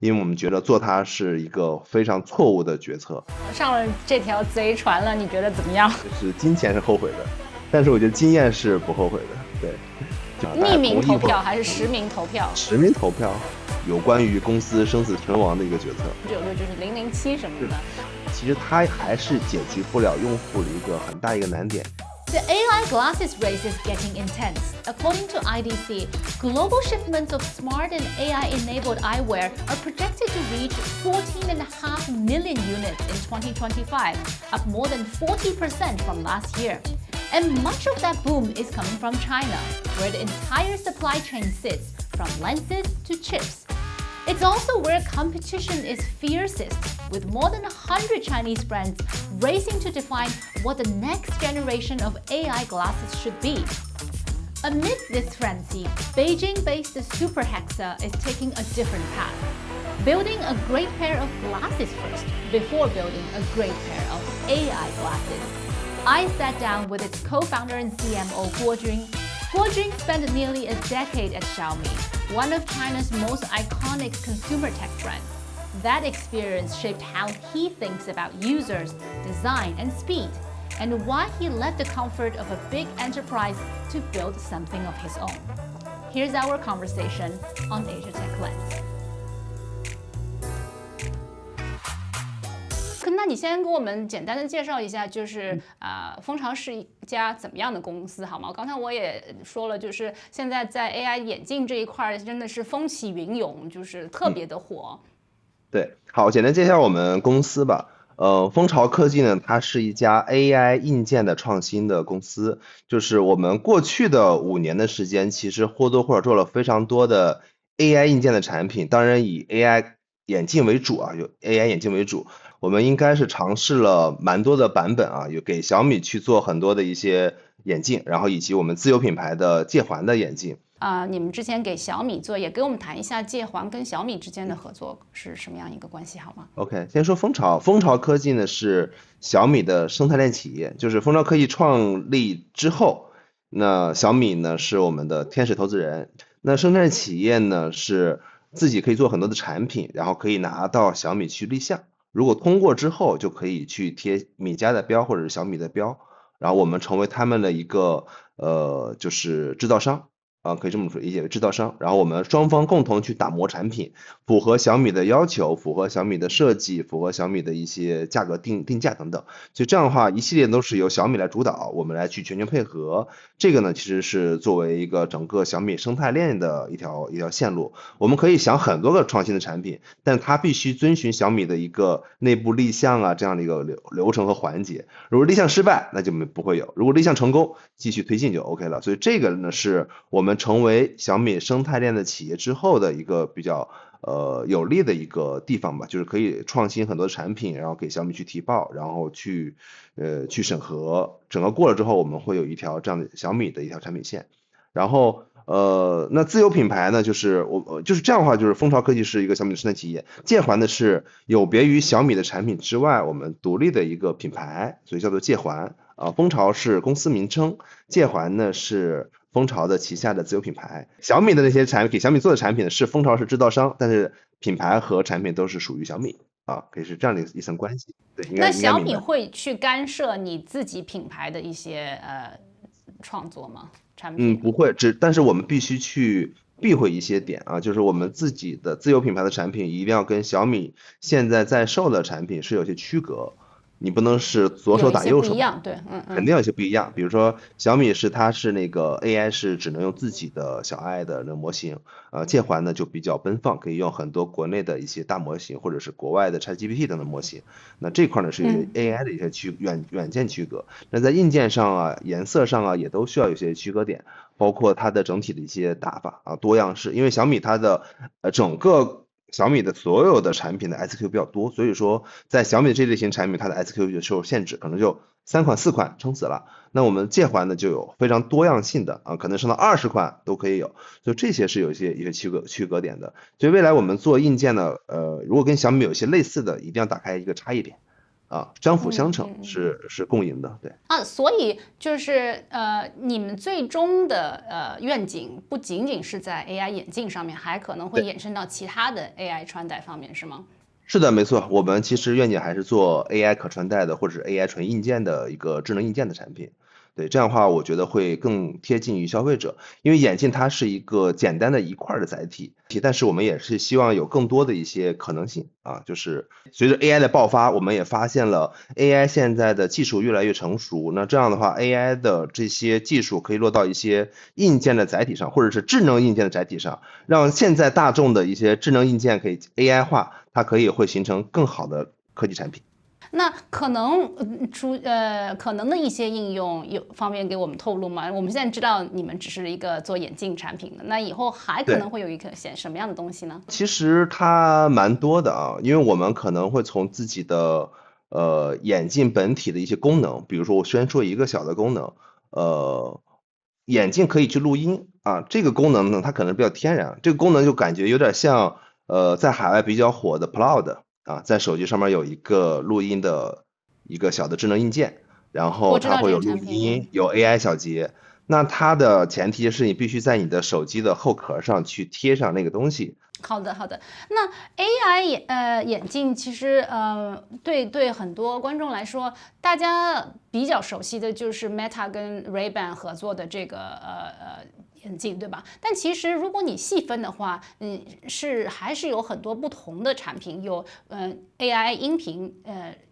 因为我们觉得做它是一个非常错误的决策。上了这条贼船了，你觉得怎么样？就是金钱是后悔的，但是我觉得经验是不后悔的。对，匿名投票还是实名投票？实名投票，有关于公司生死存亡的一个决策。有个就是007什么的。其实它还是解决不了用户的一个很大一个难点。The AI glasses race is getting intense. According to IDC, global shipments of smart and AI-enabled eyewear are projected to reach 14.5 million units in 2025, up more than 40% from last year. And much of that boom is coming from China, where the entire supply chain sits, from lenses to chips. It's also where competition is fiercest, with more than 100 Chinese brands racing to define what the next generation of AI glasses should be. Amid this frenzy, Beijing-based Super Hexa is taking a different path, building a great pair of glasses first, before building a great pair of AI glasses. I sat down with its co-founder and CMO Guo Jun. Guo Jun spent nearly a decade at Xiaomi, one of China's most iconic consumer tech brands. That experience shaped how he thinks about users, design, and speed, and why he left the comfort of a big enterprise to build something of his own. Here's our conversation on Asia Tech Lens. 那你先给我们简单的介绍一下，就是蜂巢是一家怎么样的公司好吗？刚才我也说了，就是现在在 AI 眼镜这一块真的是风起云涌，就是特别的火。对，好，简单介绍我们公司吧。蜂巢科技呢，它是一家 AI 硬件的创新的公司。就是我们过去的5年的时间，其实或多或少做了非常多的 AI 硬件的产品，当然以 AI 眼镜为主啊，有 AI 眼镜为主。我们应该是尝试了蛮多的版本啊，有给小米去做很多的一些眼镜，然后以及我们自有品牌的界环的眼镜。你们之前给小米做，也给我们谈一下界环跟小米之间的合作是什么样一个关系好吗 ？OK， 先说蜂巢，蜂巢科技呢是小米的生态链企业，就是蜂巢科技创立之后，那小米呢是我们的天使投资人，那生态链企业呢是自己可以做很多的产品，然后可以拿到小米去立项。如果通过之后，就可以去贴米家的标或者是小米的标，然后我们成为他们的一个就是制造商可以这么理解为制造商。然后我们双方共同去打磨产品，符合小米的要求，符合小米的设计，符合小米的一些价格定价等等。所以这样的话，一系列都是由小米来主导，我们来去全权配合。这个呢，其实是作为一个整个小米生态链的一条线路。我们可以想很多个创新的产品，但它必须遵循小米的一个内部立项这样的一个流程和环节。如果立项失败，那就不会有；如果立项成功，继续推进就 OK 了。所以这个呢，是我们成为小米生态链的企业之后的一个比较有利的一个地方吧，就是可以创新很多产品，然后给小米去提报，然后去审核，整个过了之后，我们会有一条这样的小米的一条产品线。然后那自有品牌呢，就是就是这样的话，就是蜂巢科技是一个小米的生态企业，界环呢是有别于小米的产品之外，我们独立的一个品牌，所以叫做界环蜂巢是公司名称，界环呢是蜂巢的旗下的自有品牌。小米的那些产品，给小米做的产品是蜂巢是制造商，但是品牌和产品都是属于小米可以是这样的一层关系。对，那小米会去干涉你自己品牌的一些创作吗？产品？不会，但是我们必须去避讳一些点就是我们自己的自有品牌的产品一定要跟小米现在在售的产品是有些区隔。你不能是左手打右手，不一样，对，肯定有些不一样。比如说小米它是那个 AI 是只能用自己的小爱的那模型，界环呢就比较奔放，可以用很多国内的一些大模型或者是国外的 ChatGPT 等的模型。那这块呢是有些 AI 的一些软件区隔。那在硬件上颜色上也都需要有些区隔点，包括它的整体的一些打法多样式。因为小米它的整个小米的所有的产品的 SKU 比较多，所以说在小米这类型产品，它的 SKU 就受限制，可能就3款4款撑死了。那我们界环呢就有非常多样性的可能升到20款都可以有，所以这些是有一些区隔点的。所以未来我们做硬件呢，如果跟小米有一些类似的，一定要打开一个差异点相辅相成，是共赢的，对。所以就是你们最终的愿景不仅仅是在 AI 眼镜上面，还可能会衍生到其他的 AI 穿戴方面，是吗？是的，没错，我们其实愿景还是做 AI 可穿戴的或者 AI 纯硬件的一个智能硬件的产品。对，这样的话我觉得会更贴近于消费者，因为眼镜它是一个简单的一块的载体，但是我们也是希望有更多的一些可能性就是随着 AI 的爆发，我们也发现了 AI 现在的技术越来越成熟，那这样的话 AI 的这些技术可以落到一些硬件的载体上，或者是智能硬件的载体上，让现在大众的一些智能硬件可以 AI 化，它可以会形成更好的科技产品。那可能可能的一些应用方面给我们透露吗？我们现在知道你们只是一个做眼镜产品的，那以后还可能会有一个什么样的东西呢？其实它蛮多的因为我们可能会从自己的眼镜本体的一些功能，比如说我先说一个小的功能，眼镜可以去录音这个功能呢它可能比较天然，这个功能就感觉有点像在海外比较火的 Cloud。在手机上面有一个录音的一个小的智能硬件，然后它会有录音，有 AI 小节。那它的前提是你必须在你的手机的后壳上去贴上那个东西。好的。那 AI 眼镜其实对很多观众来说，大家比较熟悉的就是 Meta 跟 Ray-Ban 合作的这个眼镜，对吧？但其实如果你细分的话，还是有很多不同的产品，有AI 音频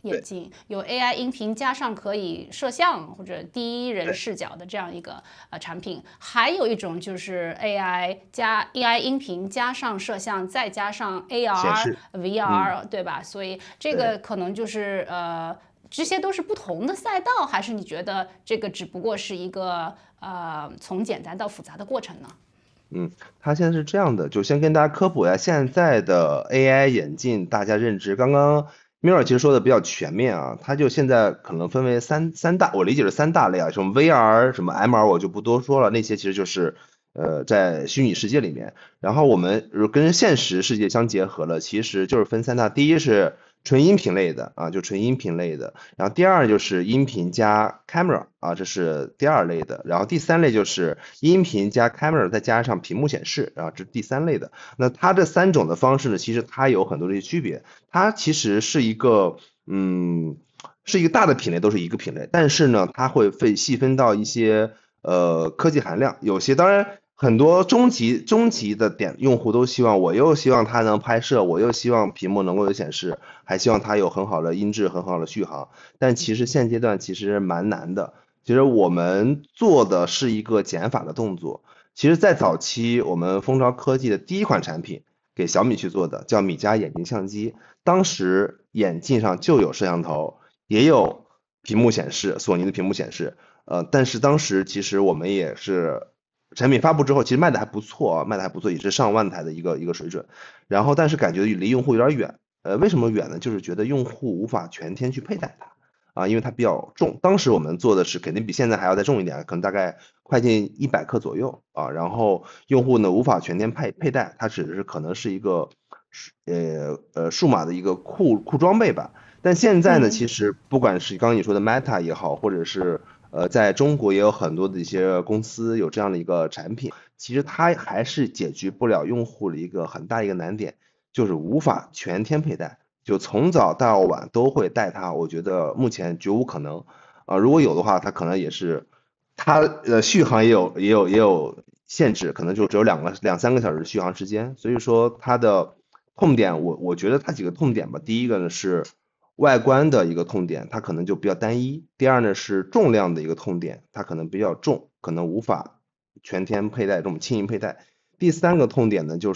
眼镜，有 AI 音频加上可以摄像或者第一人视角的这样一个产品，还有一种就是 AI 音频加上摄像再加上 AR、VR，对吧？所以这个可能就是这些都是不同的赛道，还是你觉得这个只不过是一个从简单到复杂的过程呢？它现在是这样的，就先跟大家科普一下现在的 AI 眼镜，大家认知。刚刚 Mirror 其实说的比较全面它就现在可能分为三大，我理解是三大类什么 VR 什么 MR 我就不多说了，那些其实就是在虚拟世界里面，然后我们跟现实世界相结合了，其实就是分三大，第一是纯音频类的就纯音频类的，然后第二就是音频加 camera 这是第二类的，然后第三类就是音频加 camera 再加上屏幕显示这是第三类的。那它这三种的方式呢，其实它有很多的区别，它其实是一个大的品类，都是一个品类，但是呢它会细分到一些科技含量，有些当然很多中级的用户都希望，我又希望它能拍摄，我又希望屏幕能够有显示，还希望它有很好的音质，很好的续航，但其实现阶段其实蛮难的。其实我们做的是一个减法的动作。其实在早期我们蜂巢科技的第一款产品给小米去做的叫米家眼镜相机，当时眼镜上就有摄像头，也有屏幕显示，索尼的屏幕显示，但是当时其实我们也是产品发布之后，其实卖的还不错也是上万台的一个水准，然后但是感觉离用户有点远，为什么远呢？就是觉得用户无法全天去佩戴它因为它比较重，当时我们做的是肯定比现在还要再重一点，可能大概快近100克左右然后用户呢无法全天佩戴，它只是可能是一个数码的一个库装备吧。但现在呢其实不管是刚刚你说的 Meta 也好，或者是在中国也有很多的一些公司有这样的一个产品，其实它还是解决不了用户的一个很大一个难点，就是无法全天佩戴，就从早到晚都会戴它，我觉得目前绝无可能如果有的话，它可能也是它续航也有限制，可能就只有2-3个小时续航时间，所以说它的痛点我觉得它几个痛点吧，第一个呢是外观的一个痛点，它可能就比较单一，第二呢是重量的一个痛点，它可能比较重，可能无法全天佩戴这种轻盈佩戴，第三个痛点呢就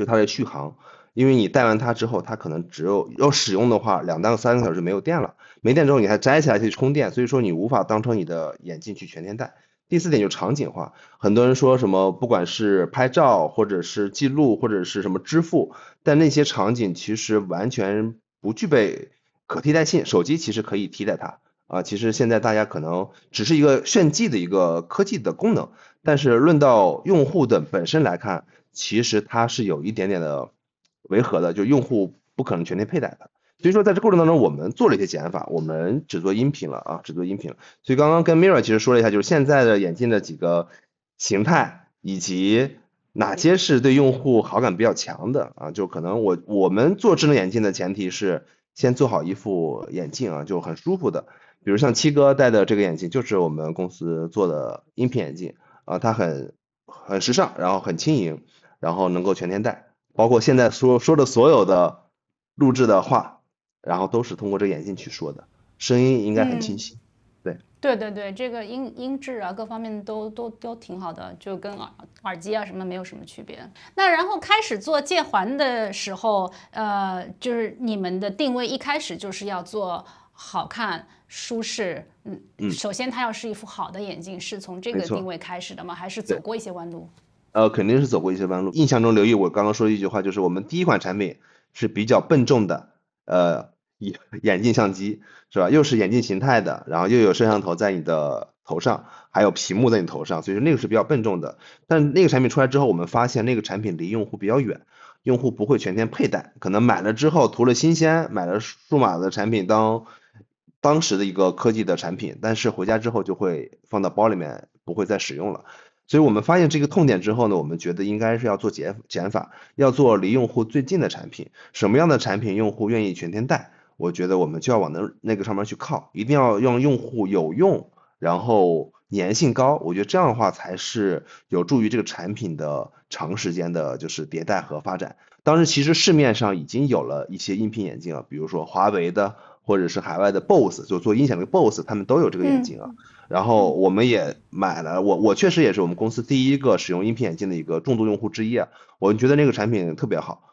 它的续航，因为你戴完它之后，它可能只有要使用的话2-3个小时没有电了，没电之后你还摘起来去充电，所以说你无法当成你的眼镜去全天戴。第四点就是场景化，很多人说什么不管是拍照或者是记录或者是什么支付，但那些场景其实完全不具备可替代性，手机其实可以替代它其实现在大家可能只是一个炫技的一个科技的功能，但是论到用户的本身来看，其实它是有一点点的违和的，就用户不可能全天佩戴的。所以说在这过程当中，我们做了一些减法，我们只做音频了啊，只做音频了。所以刚刚跟 Mira 其实说了一下，就是现在的眼镜的几个形态，以及哪些是对用户好感比较强的啊，就可能我们做智能眼镜的前提是先做好一副眼镜啊，就很舒服的。比如像七哥戴的这个眼镜，就是我们公司做的音频眼镜啊，它很时尚，然后很轻盈，然后能够全天戴，包括现在说的所有的录制的话，然后都是通过这个眼镜去说的，声音应该很清晰。对对对，这个音质啊，各方面都挺好的，就跟耳机啊什么没有什么区别。那然后开始做戒环的时候，就是你们的定位一开始就是要做好看、舒适，首先它要是一副好的眼镜，是从这个没错定位开始的吗？还是走过一些弯路？肯定是走过一些弯路。印象中留意我刚刚说的一句话，就是我们第一款产品是比较笨重的，眼镜相机是吧？又是眼镜形态的，然后又有摄像头在你的头上，还有屏幕在你头上，所以说那个是比较笨重的。但那个产品出来之后，我们发现那个产品离用户比较远，用户不会全天佩戴，可能买了之后图了新鲜，买了数码的产品当时的一个科技的产品，但是回家之后就会放到包里面，不会再使用了。所以我们发现这个痛点之后呢，我们觉得应该是要做减法，要做离用户最近的产品。什么样的产品用户愿意全天戴？我觉得我们就要往那个上面去靠，一定要让用户有用，然后粘性高。我觉得这样的话才是有助于这个产品的长时间的就是迭代和发展。当时其实市面上已经有了一些音频眼镜了，比如说华为的或者是海外的 BOSS， 就做音响的 BOSS， 他们都有这个眼镜啊。然后我们也买了，我确实也是我们公司第一个使用音频眼镜的一个重度用户之一啊。我觉得那个产品特别好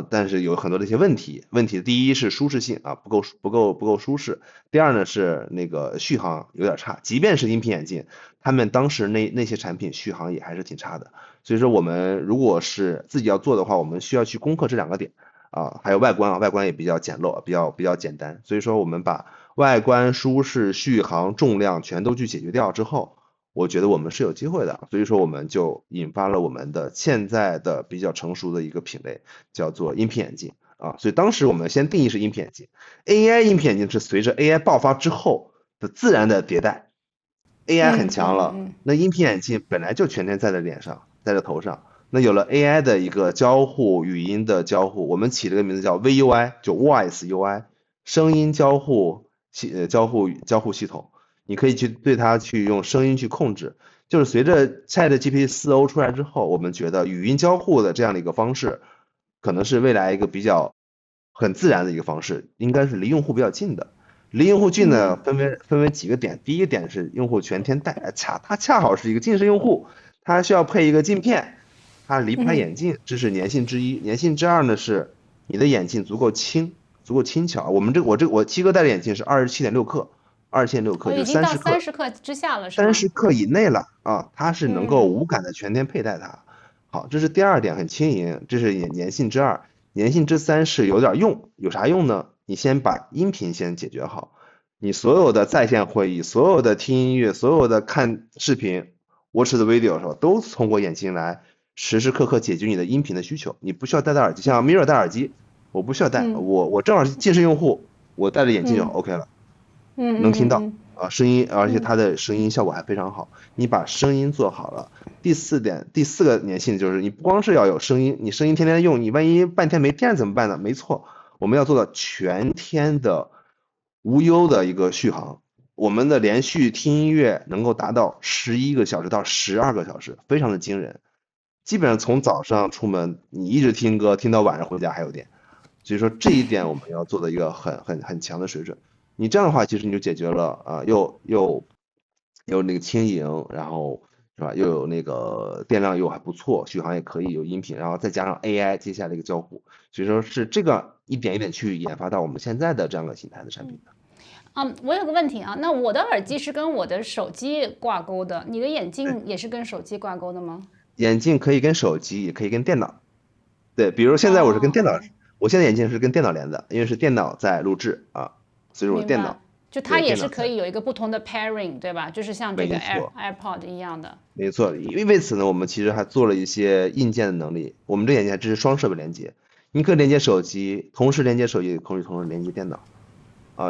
但是有很多的一些问题。第一是舒适性啊，不够舒适。第二呢是那个续航有点差，即便是音频眼镜，他们当时那些产品续航也还是挺差的。所以说我们如果是自己要做的话，我们需要去攻克这两个点啊，还有外观外观也比较简陋，比较简单。所以说我们把外观、舒适、续航、重量全都去解决掉之后，我觉得我们是有机会的。所以说我们就引发了我们的现在的比较成熟的一个品类，叫做音频眼镜啊。所以当时我们先定义是音频眼镜 ，AI 音频眼镜是随着 AI 爆发之后的自然的迭代。AI 很强了，那音频眼镜本来就全天在着脸上，在着头上。那有了 AI 的一个交互，语音的交互，我们起了个名字叫 VUI， 就 Voice UI， 声音交互系统，你可以去对它去用声音去控制。就是随着 ChatGPT 4o 出来之后，我们觉得语音交互的这样的一个方式，可能是未来一个比较很自然的一个方式，应该是离用户比较近的。离用户近呢，分为几个点。第一个点是用户全天戴，它恰好是一个近视用户，他需要配一个镜片，他离不开眼镜，这是粘性之一。粘性之二呢是你的眼镜足够轻巧。我七哥戴的眼镜是27.6克，27.6克就30克，30克之下了是吧？30克以内了啊，它是能够无感的全天佩戴它。好，这是第二点，很轻盈，这是粘性之二。粘性之三是有点用，有啥用呢？你先把音频先解决好，你所有的在线会议、所有的听音乐、所有的看视频 watch the video 是吧，都通过眼睛来时时刻刻解决你的音频的需求。你不需要戴耳机，像 Mira 戴耳机，我不需要戴，我正好是近视用户，我戴着眼镜就 OK 了，能听到声音，而且它的声音效果还非常好。你把声音做好了。第四个粘性就是你不光是要有声音，你声音天天用，你万一半天没电怎么办呢？没错，我们要做到全天的无忧的一个续航。我们的连续听音乐能够达到11个小时到12个小时，非常的惊人。基本上从早上出门你一直听歌听到晚上回家还有电，所以说这一点我们要做的一个很强的水准。你这样的话其实你就解决了又那个轻盈，然后是吧，又有那个电量又还不错，续航也可以，有音频，然后再加上 AI 接下来一个交互，所以说是这个一点一点去研发到我们现在的这样的形态的产品的。我有个问题啊，那我的耳机是跟我的手机挂钩的，你的眼镜也是跟手机挂钩的吗？眼镜可以跟手机，也可以跟电脑。对，比如现在我是跟电脑，我现在眼镜是跟电脑连的，因为是电脑在录制啊，所以说我电脑。就它也是可以有一个不同的 pairing， 对吧？就是像这个 AirPod 一样的。没错，因为此呢，我们其实还做了一些硬件的能力。我们这眼镜还支持双设备连接，你可以连接手机，同时连接手机，同时连接电脑。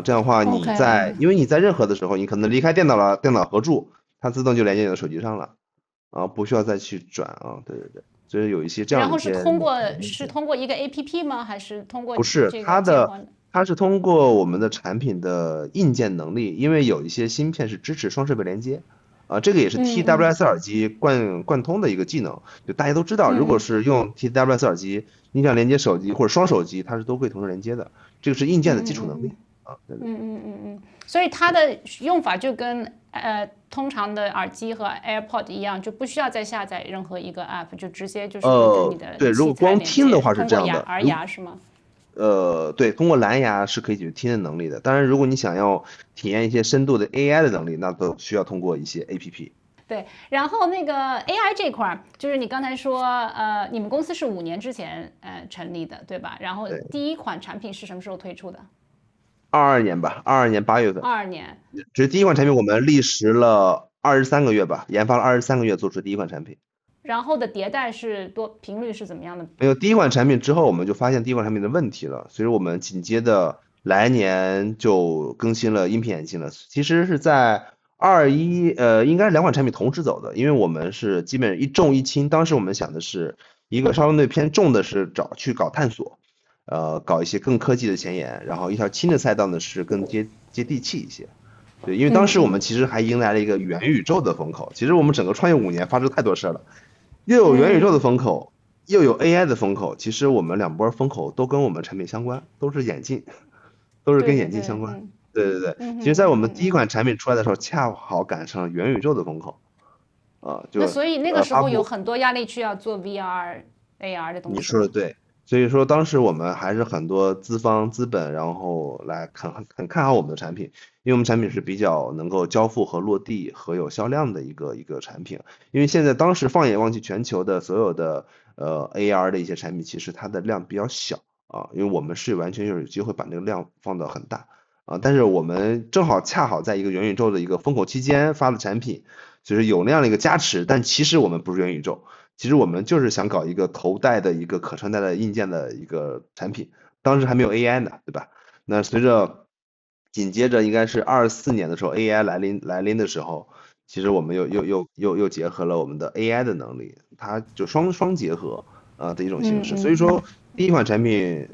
这样的话你 OK 因为你在任何的时候，你可能离开电脑了，电脑合住，它自动就连接你的手机上了，不需要再去转对对对，就是有一些这样然后的一些是通过一个 APP 吗？还是通过不是这个切换的？它是通过我们的产品的硬件能力，因为有一些芯片是支持双设备连接，这个也是 TWS 耳机贯通的一个技能，就大家都知道，如果是用 TWS 耳机，你想连接手机或者双手机，它是都可以同时连接的，这个是硬件的基础能力对对。所以它的用法就跟通常的耳机和 AirPod 一样，就不需要再下载任何一个 app，就直接就是跟你的对，如果光听的话是这样的，耳牙是吗？对，通过蓝牙是可以解决听的能力的。当然，如果你想要体验一些深度的 AI 的能力，那都需要通过一些 APP。对，然后那个 AI 这块儿，就是你刚才说，你们公司是5年之前成立的，对吧？然后第一款产品是什么时候推出的22年吧，22年8月份。22年。这是第一款产品，我们历时了23个月吧，研发了23个月，做出第一款产品。然后的迭代频率是怎么样的？没有第一款产品之后，我们就发现第一款产品的问题了，所以我们紧接着来年就更新了音频眼镜了。其实是在应该是2款产品同时走的，因为我们是基本一重一轻。当时我们想的是一个稍微偏重的是去搞探索，搞一些更科技的前沿，然后一条轻的赛道呢是更接地气一些。对，因为当时我们其实还迎来了一个元宇宙的风口。其实我们整个创业5年发生太多事了，又有元宇宙的风口，又有 AI 的风口。其实我们2波风口都跟我们产品相关，都是眼镜，都是跟眼镜相关。对对对，其实在我们第一款产品出来的时候，恰好赶上了元宇宙的风口，那所以那个时候有很多压力去要做 VR、AR 的东西。你说的对，所以说当时我们还是很多资方资本，然后来很看好我们的产品，因为我们产品是比较能够交付和落地和有销量的一个产品。因为当时放眼望去，全球的所有的AR 的一些产品，其实它的量比较小因为我们是完全有机会把那个量放到很大。但是我们恰好在一个元宇宙的一个风口期间发的产品，就是有那样的一个加持。但其实我们不是元宇宙，其实我们就是想搞一个头戴的一个可穿戴的硬件的一个产品，当时还没有 AI 呢，对吧？那紧接着应该是24年的时候 AI 来临的时候，其实我们又结合了我们的 AI 的能力，它就双结合的一种形式。所以说第一款产品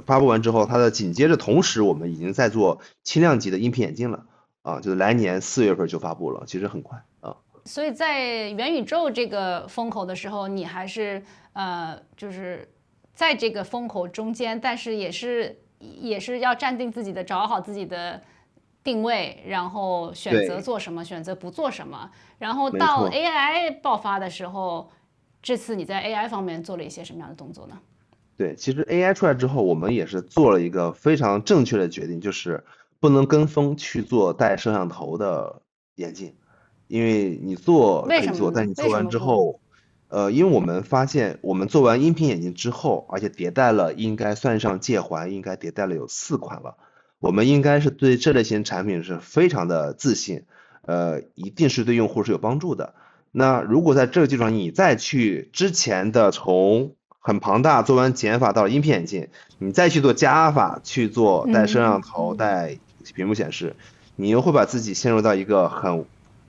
发布完之后，它的紧接着同时我们已经在做轻量级的音频眼镜了就是来年4月份就发布了，其实很快所以在元宇宙这个风口的时候，你还是就是在这个风口中间，但是也是要站定自己的，找好自己的定位，然后选择做什么，选择不做什么。然后到 AI 爆发的时候，这次你在 AI 方面做了一些什么样的动作呢？对，其实 AI 出来之后，我们也是做了一个非常正确的决定，就是不能跟风去做带摄像头的眼镜，因为你做可以做，但你做完之后，因为我们发现我们做完音频眼镜之后，而且迭代了，应该算上界环，应该迭代了有4款了。我们应该是对这类型产品是非常的自信，一定是对用户是有帮助的。那如果在这个基础上，你再去之前的从很庞大做完减法到音频眼镜，你再去做加法，去做带摄像头、带屏幕显示，你又会把自己陷入到一个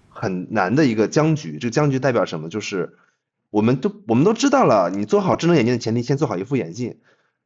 很难的一个僵局。这个僵局代表什么？就是我们都知道了，你做好智能眼镜的前提，先做好一副眼镜。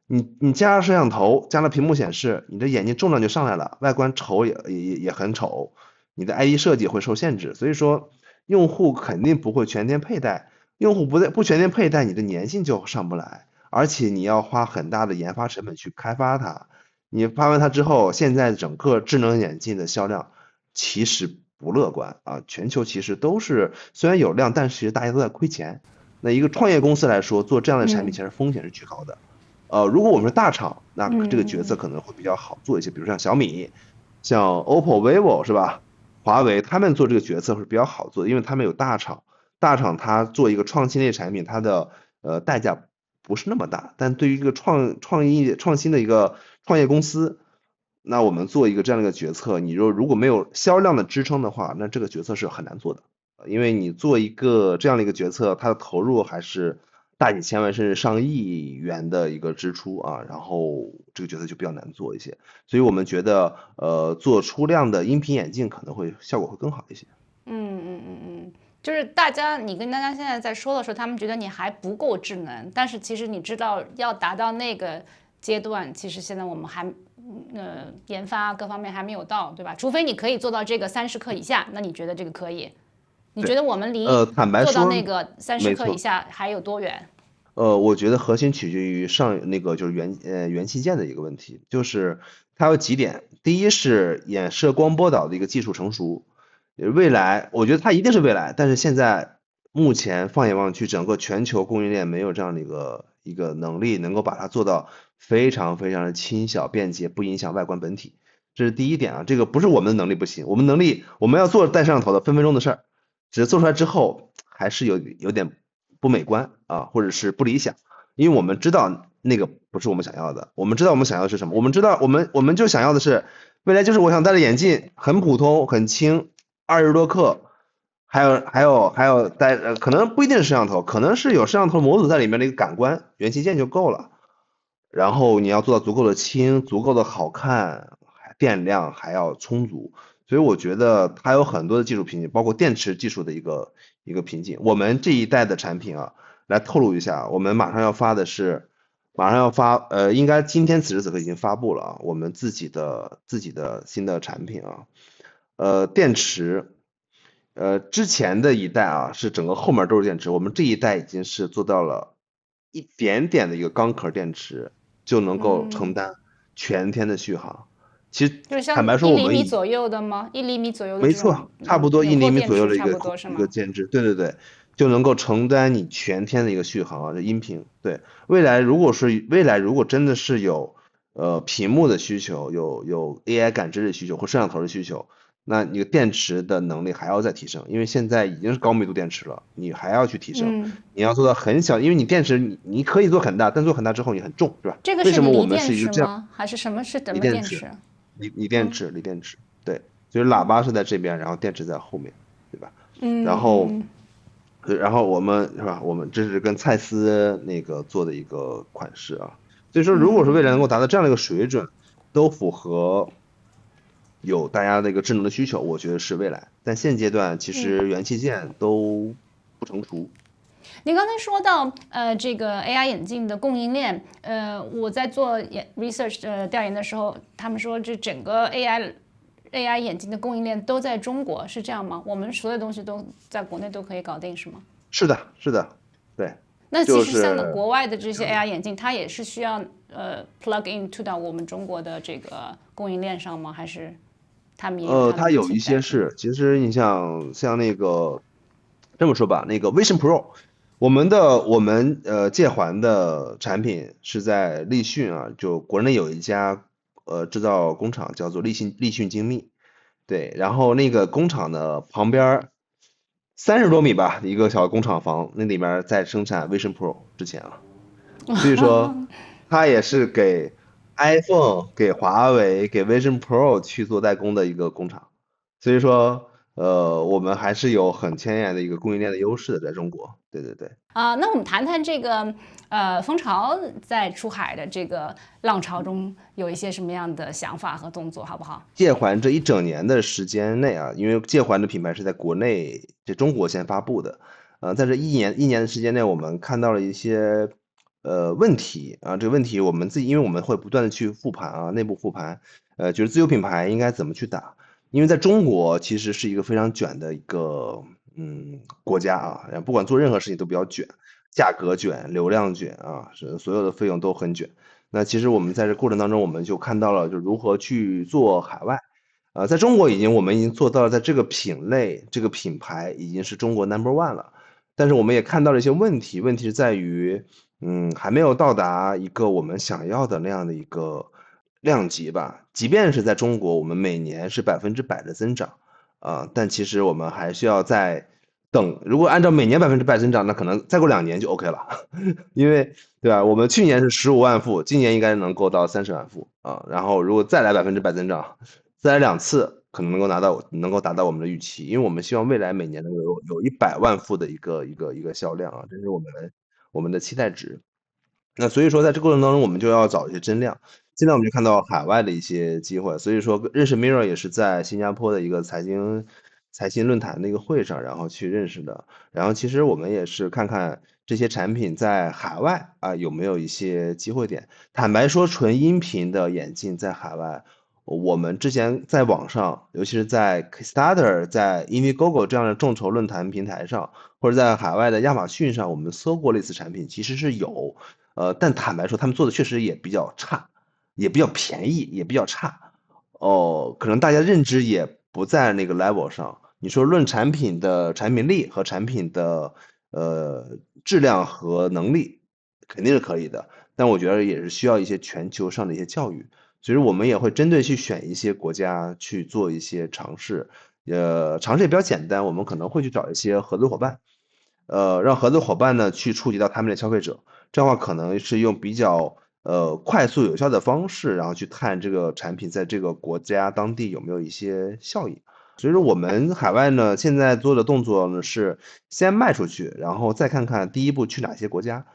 你加了摄像头，加了屏幕显示，你的眼镜重量就上来了，外观丑也很丑，你的 ID 设计会受限制。所以说，用户肯定不会全天佩戴。用户不全天佩戴，你的粘性就上不来，而且你要花很大的研发成本去开发它。你发完它之后，现在整个智能眼镜的销量其实不乐观全球其实都是虽然有量，但是大家都在亏钱。那一个创业公司来说，做这样的产品其实风险是巨高的。如果我们是大厂，那这个决策可能会比较好做一些，比如像小米、像 OPPO、vivo 是吧？华为他们做这个决策是比较好做的，因为他们有大厂。大厂它做一个创新类产品，它的代价不是那么大，但对于一个创新的一个创业公司，那我们做一个这样的一个决策，你如果没有销量的支撑的话，那这个决策是很难做的，因为你做一个这样的一个决策，它的投入还是大几千万甚至上亿元的一个支出啊，然后这个决策就比较难做一些，所以我们觉得做出量的音频眼镜可能会效果会更好一些。就是你跟大家现在在说的时候，他们觉得你还不够智能，但是其实你知道要达到那个阶段，其实现在我们还研发各方面还没有到，对吧？除非你可以做到这个30克以下，那你觉得这个可以？你觉得我们离做到坦白说，那个30克以没错。下还有多远？我觉得核心取决于就是元器件的一个问题，就是它有几点，第一是衍射光波导的一个技术成熟，未来我觉得它一定是未来，但是现在目前放眼望去，整个全球供应链没有这样的一个能力，能够把它做到非常非常的轻小便捷，不影响外观本体，这是第一点啊，这个不是我们的能力不行，我们能力我们要做带摄像头的分分钟的事儿，只是做出来之后还是有点不美观啊，或者是不理想，因为我们知道那个不是我们想要的，我们知道我们想要的是什么，我们知道我们就想要的是未来就是我想戴着眼镜很普通很轻，20多克，还有可能不一定是摄像头，可能是有摄像头模组在里面的一个感官元器件就够了，然后你要做到足够的轻，足够的好看，电量还要充足，所以我觉得它有很多的技术瓶颈，包括电池技术的一个瓶颈。我们这一代的产品啊，来透露一下，我们马上要发，应该今天此时此刻已经发布了啊，我们自己的新的产品啊，电池，之前的一代啊是整个后面都是电池，我们这一代已经是做到了一点点的一个钢壳电池就能够承担全天的续航。其实就是像坦白说，1厘米左右的吗？1厘米左右的这种没错，差不多纽1厘米扣电池，差左右的不多是吗？一个建制，对对对，就能够承担你全天的一个续航啊，这音频。对，未来如果真的是有屏幕的需求，有 AI 感知的需求或摄像头的需求，那你的电池的能力还要再提升，因为现在已经是高密度电池了，你还要去提升，你要做到很小，因为你电池你可以做很大，但做很大之后你很重，是吧？这个是为什么我们锂电是一个这样池吗？还是什么是什么电池？电池？锂电池，对，就是喇叭是在这边，然后电池在后面，对吧？然后我们是吧？我们这是跟蔡司那个做的一个款式啊，所以说如果说未来能够达到这样的一个水准，都符合有大家的一个智能的需求，我觉得是未来。但现阶段其实元器件都不成熟。您刚才说到这个 AI 眼镜的供应链，我在做research 调研的时候，他们说这整个 AI 眼镜的供应链都在中国，是这样吗？我们所有东西都在国内都可以搞定，是吗？是的，对。那其实像国外的这些 AI 眼镜，它也是需要plug into 到我们中国的这个供应链上吗？还是他们也有它有一些是，其实你像那个这么说吧，那个 Vision Pro，我们界环的产品是在立讯啊，就国内有一家制造工厂叫做立讯精密，对，然后那个工厂的旁边30多米吧，一个小工厂房，那里面在生产 Vision Pro 之前啊，所以说它也是给 iPhone、给华为、给 Vision Pro 去做代工的一个工厂，所以说我们还是有很显眼的一个供应链的优势的，在中国。对对对。那我们谈谈这个蜂巢在出海的这个浪潮中有一些什么样的想法和动作，好不好？界环这一整年的时间内啊，因为界环的品牌是在国内中国先发布的，在这一年的时间内，我们看到了一些问题啊，这个问题我们因为我们会不断的去复盘啊，内部复盘，就是自有品牌应该怎么去打，因为在中国其实是一个非常卷的一个国家啊，不管做任何事情都比较卷，价格卷、流量卷啊，所有的费用都很卷。那其实我们在这过程当中，我们就看到了就如何去做海外，在中国我们已经做到了在这个品类、这个品牌已经是中国 No.1 了，但是我们也看到了一些问题，问题是在于还没有到达一个我们想要的那样的一个量级吧。即便是在中国，我们每年是100%的增长，但其实我们还需要再等。如果按照每年100%增长，那可能再过2年就 OK 了，因为对吧？我们去年是15万副，今年应该能够到30万副啊。然后如果再来100%增长，再来2次，可能能够达到我们的预期，因为我们希望未来每年能有100万副的一个销量啊，这是我我们的期待值。那所以说在这个过程当中，我们就要找一些增量。现在我们就看到海外的一些机会，所以说认识 Mirror 也是在新加坡的一个财经论坛的一个会上，然后去认识的。然后其实我们也是看看这些产品在海外有没有一些机会点。坦白说，纯音频的眼镜在海外，我们之前在网上，尤其是在 Kickstarter、在 Indiegogo 这样的众筹论坛平台上，或者在海外的亚马逊上，我们搜过类似产品，其实是有，但坦白说，他们做的确实也比较差，也比较便宜，也比较差。可能大家认知也不在那个 level 上。你说论产品的产品力和产品的质量和能力，肯定是可以的，但我觉得也是需要一些全球上的一些教育。所以我们也会针对去选一些国家去做一些尝试，尝试也比较简单，我们可能会去找一些合作伙伴，让合作伙伴呢去触及到他们的消费者，这样的话可能是用比较快速有效的方式，然后去看这个产品在这个国家当地有没有一些效益。所以说我们海外呢现在做的动作呢是先卖出去，然后再看看第一步去哪些国家，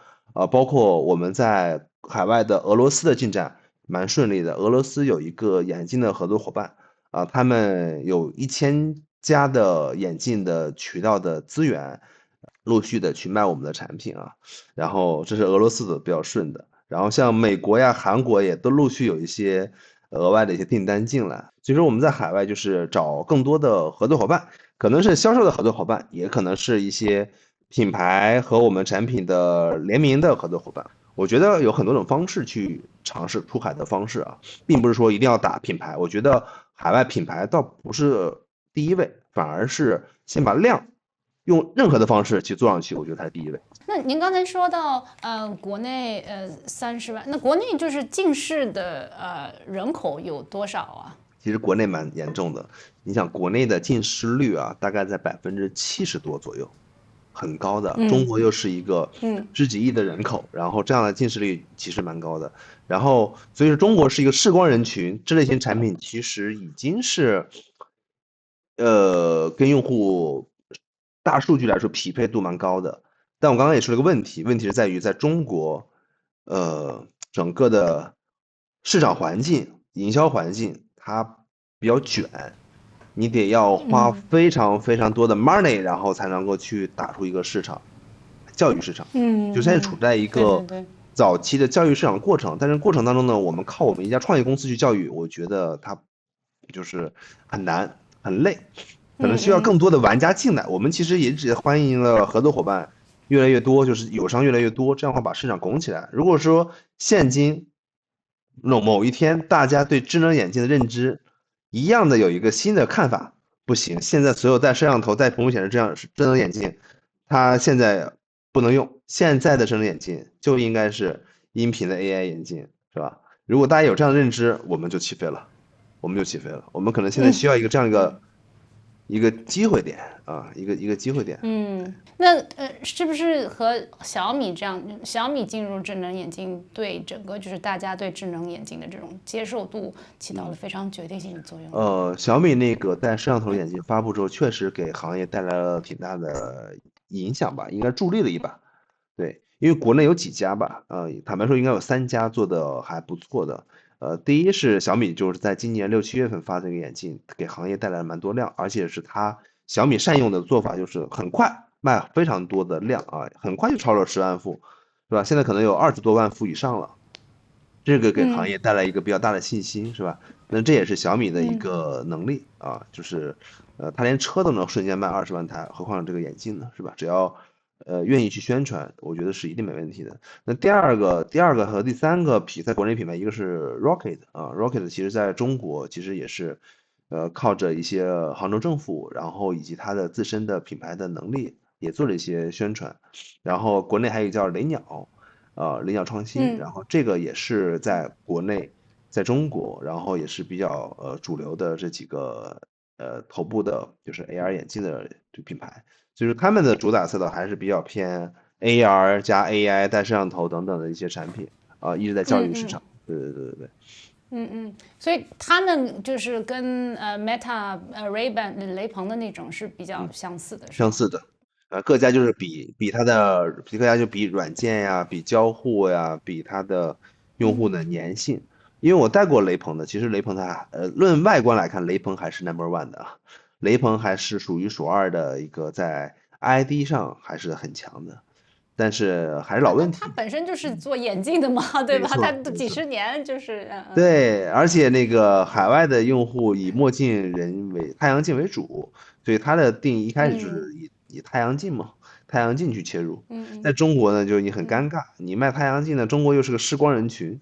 包括我们在海外的俄罗斯的进展蛮顺利的。俄罗斯有一个眼镜的合作伙伴他们有1000家的眼镜的渠道的资源，陆续的去卖我们的产品然后这是俄罗斯的比较顺的，然后像美国呀、韩国也都陆续有一些额外的一些订单进来。所以说我们在海外就是找更多的合作伙伴，可能是销售的合作伙伴，也可能是一些品牌和我们产品的联名的合作伙伴。我觉得有很多种方式去尝试出海的方式并不是说一定要打品牌。我觉得海外品牌倒不是第一位，反而是先把量用任何的方式去做上去，我觉得才是第一位。那您刚才说到国内30万，那国内就是近视的人口有多少啊？其实国内蛮严重的，你想国内的近视率大概在70%多左右，很高的。中国又是一个十几亿的人口，然后这样的近视率其实蛮高的。然后所以说中国是一个视光人群，这类型产品其实已经是跟用户大数据来说匹配度蛮高的。但我刚刚也说了个问题是在于在中国整个的市场环境、营销环境它比较卷，你得要花非常非常多的 money，然后才能够去打出一个市场，教育市场。就现在处在一个早期的教育市场过程，但是过程当中呢，我们靠我们一家创业公司去教育，我觉得它就是很难很累，可能需要更多的玩家进来。我们其实也只欢迎了合作伙伴越来越多，就是友商越来越多，这样的话把市场拱起来。如果说现今某一天大家对智能眼镜的认知一样的有一个新的看法，不行，现在所有带摄像头、带屏幕显示这样智能眼镜，它现在不能用。现在的智能眼镜就应该是音频的 AI 眼镜，是吧？如果大家有这样的认知，我们就起飞了，我们可能现在需要一个这样一个机会点一个机会点。那是不是和小米这样，小米进入智能眼镜对整个就是大家对智能眼镜的这种接受度起到了非常决定性的作用？小米那个带摄像头眼镜发布之后，确实给行业带来了挺大的影响吧，应该助力了一把。对，因为国内有几家吧，坦白说应该有3家做的还不错的。第一是小米，就是在今年6、7月份发这个眼镜，给行业带来了蛮多量，而且是它小米善用的做法，就是很快卖非常多的量很快就超了10万副，是吧？现在可能有20多万副以上了，这个给行业带来一个比较大的信心，是吧？那这也是小米的一个能力就是它连车都能瞬间卖20万台，何况这个眼镜呢，是吧？只要愿意去宣传，我觉得是一定没问题的。那第二个和第三个在国内品牌，一个是 Rocket，Rocket 其实在中国其实也是靠着一些杭州政府，然后以及它的自身的品牌的能力也做了一些宣传。然后国内还有一个叫雷鸟雷鸟创新，然后这个也是在国内在中国，然后也是比较主流的这几个头部的就是 AR 眼镜的这个品牌。就是他们的主打赛道还是比较偏 AR 加 AI 带摄像头等等的一些产品一直在教育市场。对。所以他们就是跟Meta Ray-Ban 雷朋的那种是比较相似的，是吧？相似的，各家就是各家就比软件呀，比交互呀，比它的用户的粘性。因为我带过雷朋的，其实雷朋它论外观来看，雷朋还是 number one 的，雷朋还是数一数二的一个在 ID 上还是很强的，但是还是老问题。它本身就是做眼镜的嘛，对吧？它几十年就是对，而且那个海外的用户以墨镜人为太阳镜为主，所以它的定义一开始就是以太阳镜嘛，太阳镜去切入。在中国呢，就是你很尴尬，你卖太阳镜呢，中国又是个视光人群，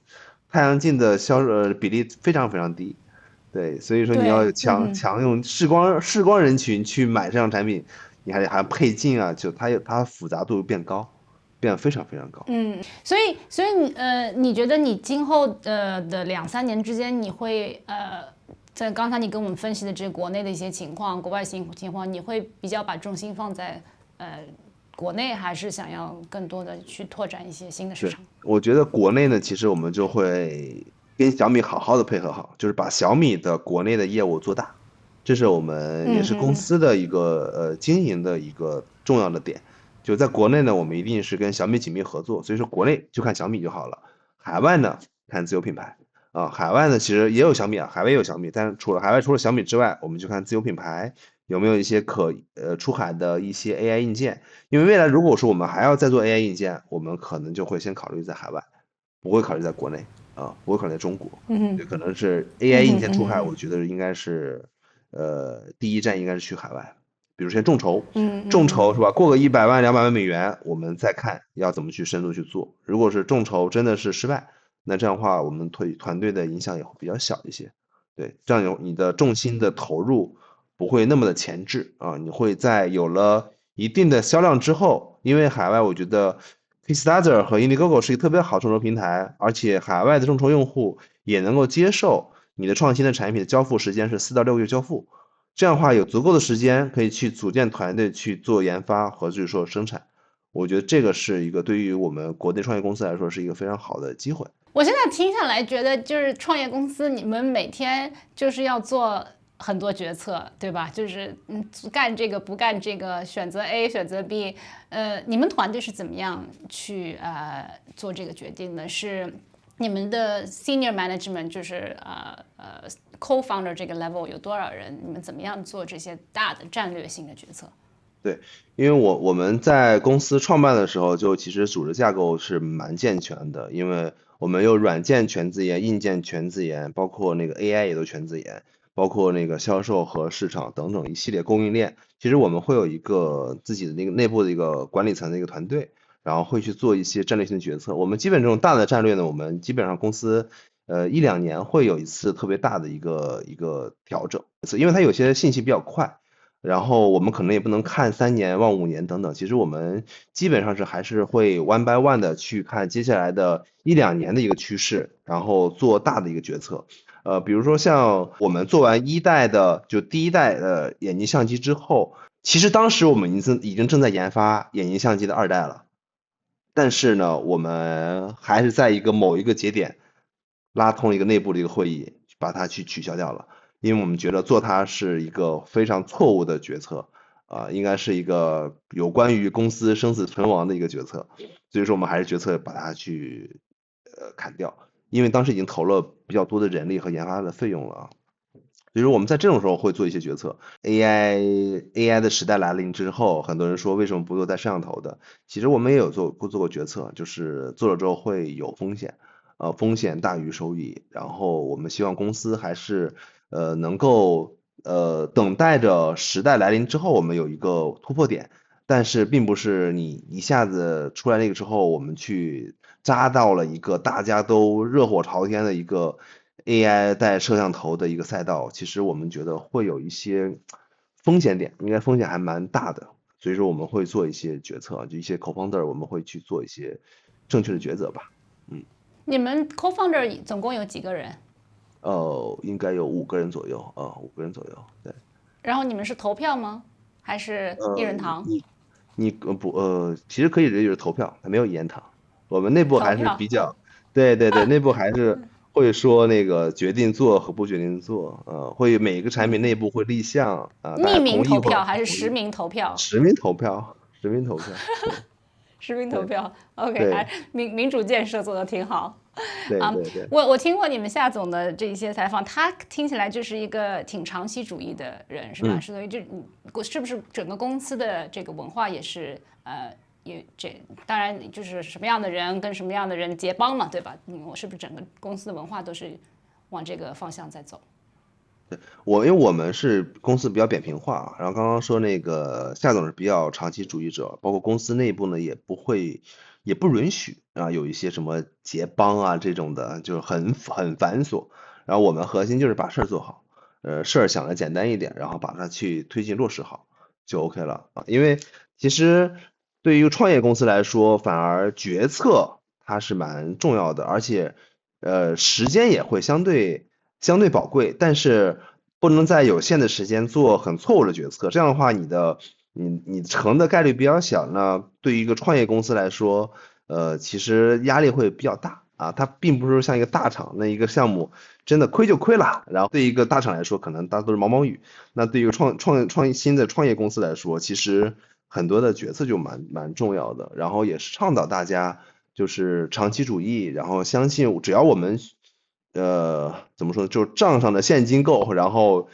太阳镜的比例非常非常低，对，所以说你要强用视光人群去买这样产品，你还要配镜啊，就它复杂度变高，变得非常非常高。所以你觉得你今后的2-3年之间，你会在刚才你跟我们分析的这国内的一些情况、国外情况，你会比较把重心放在国内，还是想要更多的去拓展一些新的市场？我觉得国内呢，其实我们就会跟小米好好的配合好，就是把小米的国内的业务做大，这是我们也是公司的一个经营的一个重要的点。就在国内呢，我们一定是跟小米紧密合作，所以说国内就看小米就好了，海外呢看自有品牌啊。海外呢其实也有小米啊，海外也有小米，但是海外除了小米之外，我们就看自有品牌有没有一些出海的一些 AI 硬件。因为未来如果说我们还要再做 AI 硬件，我们可能就会先考虑在海外，不会考虑在国内啊，不会考虑在中国。对，可能是 AI 硬件出海，我觉得应该是第一站应该是去海外。比如说众筹，众筹是吧？过个100万、200万美元，我们再看要怎么去深度去做。如果是众筹真的是失败，那这样的话，我们团队的影响也会比较小一些。对，这样你的重心的投入不会那么的前置啊，你会在有了一定的销量之后，因为海外我觉得 Kickstarter 和 Indiegogo 是一个特别好众筹平台，而且海外的众筹用户也能够接受你的创新的产品的交付时间是4到6个月交付。这样的话有足够的时间可以去组建团队去做研发和就是说生产，我觉得这个是一个对于我们国内创业公司来说是一个非常好的机会。我现在听下来觉得，就是创业公司你们每天就是要做很多决策，对吧？就是干这个不干这个，选择 A 选择 B，你们团队是怎么样去做这个决定的？是你们的 senior management 就是co-founder 这个 level 有多少人？你们怎么样做这些大的战略性的决策？对，因为我们在公司创办的时候，就其实组织架构是蛮健全的，因为我们有软件全自研、硬件全自研，包括那个 AI 也都全自研，包括那个销售和市场等等一系列供应链。其实我们会有一个自己的那个内部的一个管理层的一个团队，然后会去做一些战略性的决策。我们基本这种大的战略呢，我们基本上公司1-2年会有一次特别大的一个调整，因为它有些信息比较快，然后我们可能也不能看3年望5年等等，其实我们基本上还是会 one by one 的去看接下来的1-2年的一个趋势，然后做大的一个决策。比如说像我们做完第一代的眼镜相机之后，其实当时我们已经正在研发眼镜相机的2代了，但是呢，我们还是在某一个节点拉通了一个内部的一个会议，把它去取消掉了，因为我们觉得做它是一个非常错误的决策应该是一个有关于公司生死存亡的一个决策，所以说我们还是决策把它去砍掉，因为当时已经投了比较多的人力和研发的费用了所以说我们在这种时候会做一些决策。AI 的时代来临之后，很多人说为什么不做带摄像头的，其实我们也有做过决策，就是做了之后会有风险，风险大于收益，然后我们希望公司还是能够等待着时代来临之后我们有一个突破点，但是并不是你一下子出来那个之后我们去扎到了一个大家都热火朝天的一个 AI 带摄像头的一个赛道，其实我们觉得会有一些风险点，应该风险还蛮大的，所以说我们会做一些决策，就一些 co-founder 我们会去做一些正确的抉择吧。你们 co-founder 总共有几个人？应该有5个人左右，5个人左右，对。然后你们是投票吗？还是一人堂？其实可以就是投票，没有一言堂。我们内部还是比较，对，内部还是会说那个决定做和不决定做，会每个产品内部会立项匿名投票还是实名投票？实名投票，实名投票，实名投票，OK，对还民主建设做的挺好。啊，对对对。我听过你们夏总的这一些采访，他听起来就是一个挺长期主义的人，是吧？所以是不是整个公司的这个文化也是当然就是什么样的人跟什么样的人结帮嘛，对吧？我是不是整个公司的文化都是往这个方向在走？因为我们是公司比较扁平化，然后刚刚说那个夏总是比较长期主义者，包括公司内部呢也不允许啊有一些什么结帮啊这种的，就很繁琐。然后我们核心就是把事儿做好，事儿想的简单一点，然后把它去推进落实好就 OK 了啊。因为其实对于一个创业公司来说，反而决策它是蛮重要的，而且时间也会相对宝贵，但是不能在有限的时间做很错误的决策，这样的话你成的概率比较小呢。对于一个创业公司来说，其实压力会比较大啊。它并不是像一个大厂，那一个项目真的亏就亏了，然后对于一个大厂来说，可能大家都是毛毛雨。那对于一个新的创业公司来说，其实很多的决策就蛮重要的，然后也是倡导大家就是长期主义，然后相信只要我们怎么说呢，就是账上的现金够，然后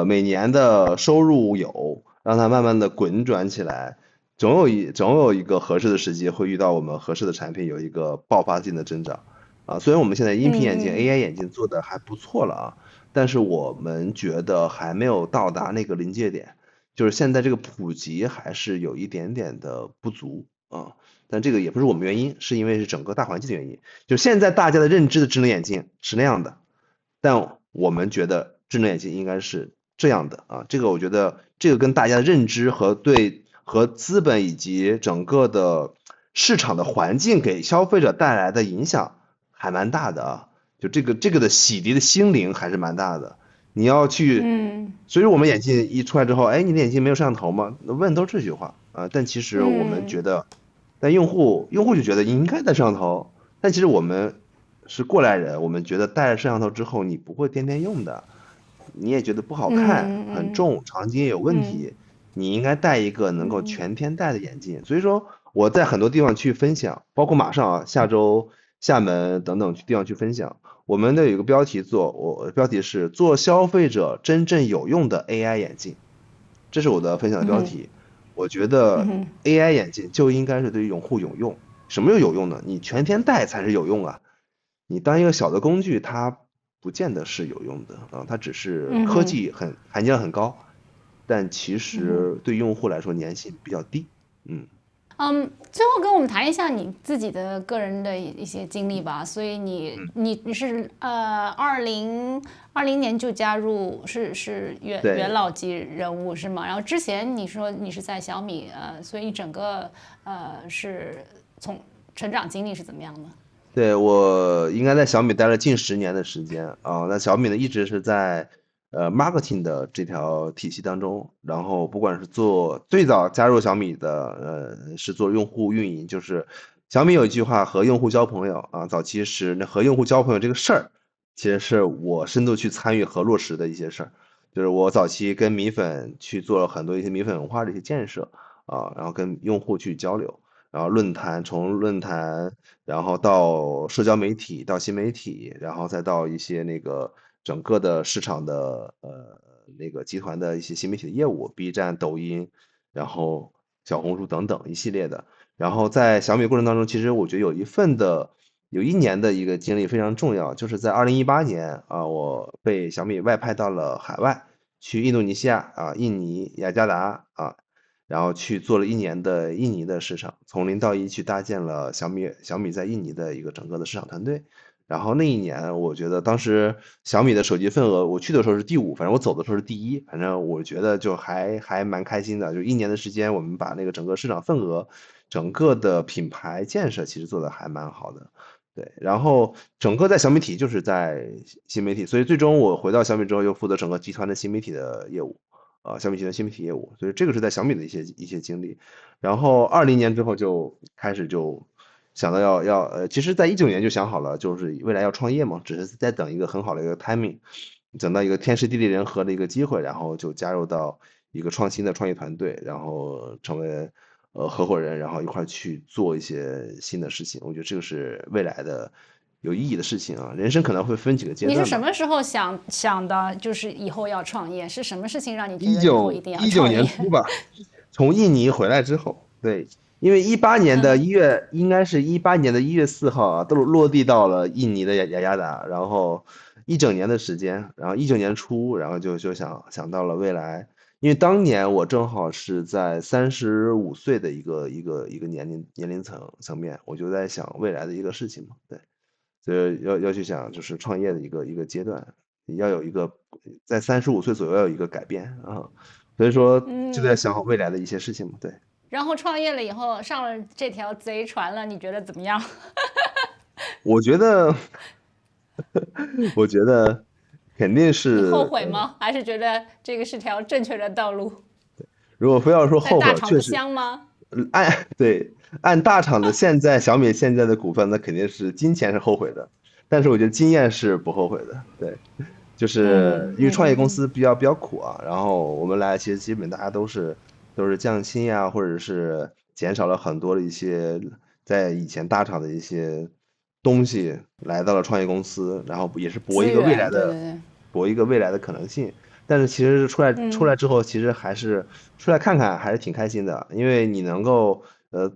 每年的收入有，让它慢慢的滚转起来，总有一个合适的时机会遇到我们合适的产品有一个爆发性的增长啊。虽然我们现在音频眼镜、AI 眼镜做的还不错了啊，但是我们觉得还没有到达那个临界点，就是现在这个普及还是有一点点的不足啊。但这个也不是我们原因，是因为是整个大环境的原因。就现在大家的认知的智能眼镜是那样的，但我们觉得智能眼镜应该是这样的啊。这个我觉得这个跟大家的认知和资本以及整个的市场的环境给消费者带来的影响还蛮大的啊。就这个的洗涤的心灵还是蛮大的。你要去，所以我们眼镜一出来之后，哎，你的眼镜没有摄像头吗？问都是这句话啊。但其实我们觉得。但用户就觉得你应该带摄像头，但其实我们是过来人，我们觉得带了摄像头之后你不会天天用的，你也觉得不好看，很重，长期也有问题，你应该戴一个能够全天戴的眼镜。所以说我在很多地方去分享，包括马上下周厦门等等地方去分享，我们的有一个标题标题是做消费者真正有用的 AI 眼镜，这是我的分享的标题。我觉得 AI 眼镜就应该是对于用户有用。什么有用呢？你全天戴才是有用啊！你当一个小的工具，它不见得是有用的啊，它只是科技含金量很高，但其实对用户来说粘性比较低。最后跟我们谈一下你自己的个人的一些经历吧。所以你是2020年就加入，是元老级人物是吗？然后之前你说你是在小米，所以整个是从成长经历是怎么样的？对，我应该在小米待了近10年的时间啊。那小米呢一直是在marketing 的这条体系当中，然后不管是最早加入小米的是做用户运营，就是小米有一句话和用户交朋友啊，早期是那和用户交朋友这个事儿，其实是我深度去参与和落实的一些事儿，就是我早期跟米粉去做了很多一些米粉文化的一些建设啊，然后跟用户去交流。然后从论坛，然后到社交媒体，到新媒体，然后再到一些那个整个的市场的那个集团的一些新媒体的业务，B 站、抖音，然后小红书等等一系列的。然后在小米过程当中，其实我觉得有一年的一个经历非常重要，就是在2018年啊，我被小米外派到了海外，去印度尼西亚啊、印尼、雅加达啊。然后去做了1年的印尼的市场，从0到1去搭建了小米在印尼的一个整个的市场团队。然后那一年，我觉得当时小米的手机份额，我去的时候是第5，反正我走的时候是第1，反正我觉得就还蛮开心的。就1年的时间，我们把那个整个市场份额、整个的品牌建设其实做的还蛮好的。对，然后整个在小米体就是在新媒体，所以最终我回到小米之后，又负责整个集团的新媒体的业务。小米集团新媒体业务，所以这个是在小米的一些经历。然后20年之后就开始想到其实在19年就想好了，就是未来要创业嘛，只是在等一个很好的一个 timing， 等到一个天时地利人和的一个机会，然后就加入到一个创新的创业团队，然后成为合伙人，然后一块去做一些新的事情。我觉得这个是未来的有意义的事情啊。人生可能会分几个阶你段吧。是什么时候想的，就是以后要创业？是什么事情让你觉一得以后一定要九创业？年初吧，从印尼回来之后，对，因为应该是18年1月4号啊，都落地到了印尼的雅加达，然后一整年的时间，然后19年初，然后就想到了未来，因为当年我正好是在35岁的一个年龄层面，我就在想未来的一个事情嘛，对，所以要去想就是创业的一个阶段，要有一个在35岁左右要有一个改变啊，所以说就在想好未来的一些事情嘛，对。然后创业了以后上了这条贼船了，你觉得怎么样？我觉得，我觉得肯定你是，后悔吗？还是觉得这个是条正确的道路？如果非要说在后悔，大厂不确实，香吗？对，按大厂的小米现在的股份，那肯定是金钱是后悔的，但是我觉得经验是不后悔的，对，就是因为创业公司比较苦啊，然后我们来其实基本大家都是降薪呀，或者是减少了很多的一些在以前大厂的一些东西，来到了创业公司，然后也是资源，对对对。搏一个未来的可能性。但是其实出来之后，其实还是出来看看还是挺开心的，因为你能够